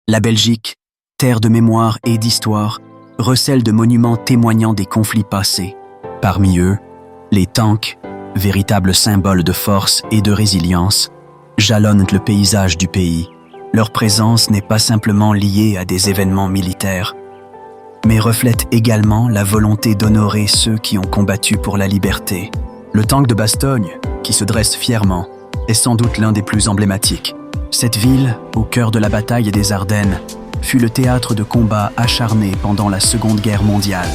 La Belgique, terre de mémoire et d'histoire, recèle de monuments témoignant des conflits passés. Parmi eux, les tanks, véritables symboles de force et de résilience, jalonnent le paysage du pays. Leur présence n'est pas simplement liée à des événements militaires, mais reflète également la volonté d'honorer ceux qui ont combattu pour la liberté. Le tank de Bastogne, qui se dresse fièrement, est sans doute l'un des plus emblématiques. Cette ville, au cœur de la bataille des Ardennes, fut le théâtre de combats acharnés pendant la Seconde Guerre mondiale.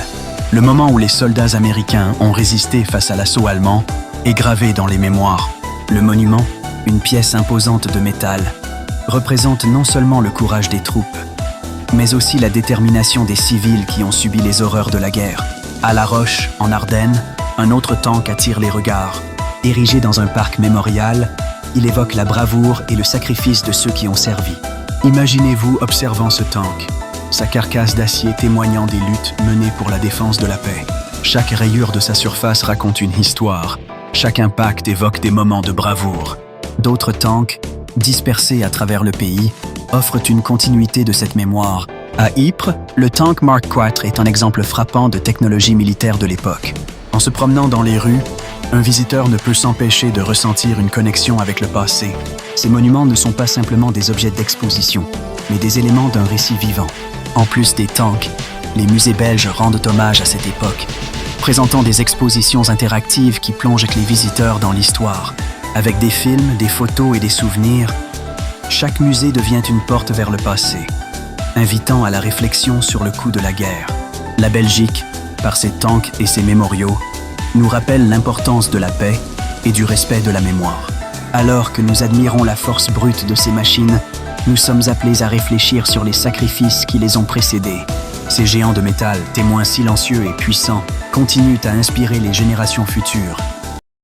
Le moment où les soldats américains ont résisté face à l'assaut allemand est gravé dans les mémoires. Le monument, une pièce imposante de métal, représente non seulement le courage des troupes, mais aussi la détermination des civils qui ont subi les horreurs de la guerre. À La Roche, en Ardennes, un autre tank attire les regards. Érigé dans un parc mémorial, il évoque la bravoure et le sacrifice de ceux qui ont servi. Imaginez-vous observant ce tank, sa carcasse d'acier témoignant des luttes menées pour la défense de la paix. Chaque rayure de sa surface raconte une histoire. Chaque impact évoque des moments de bravoure. D'autres tanks, dispersés à travers le pays, offrent une continuité de cette mémoire. À Ypres, le tank Mark IV est un exemple frappant de technologie militaire de l'époque. En se promenant dans les rues, un visiteur ne peut s'empêcher de ressentir une connexion avec le passé. Ces monuments ne sont pas simplement des objets d'exposition, mais des éléments d'un récit vivant. En plus des tanks, les musées belges rendent hommage à cette époque, présentant des expositions interactives qui plongent les visiteurs dans l'histoire. Avec des films, des photos et des souvenirs, chaque musée devient une porte vers le passé, invitant à la réflexion sur le coût de la guerre. La Belgique, par ses tanks et ses mémoriaux, nous rappelle l'importance de la paix et du respect de la mémoire. Alors que nous admirons la force brute de ces machines, nous sommes appelés à réfléchir sur les sacrifices qui les ont précédés. Ces géants de métal, témoins silencieux et puissants, continuent à inspirer les générations futures.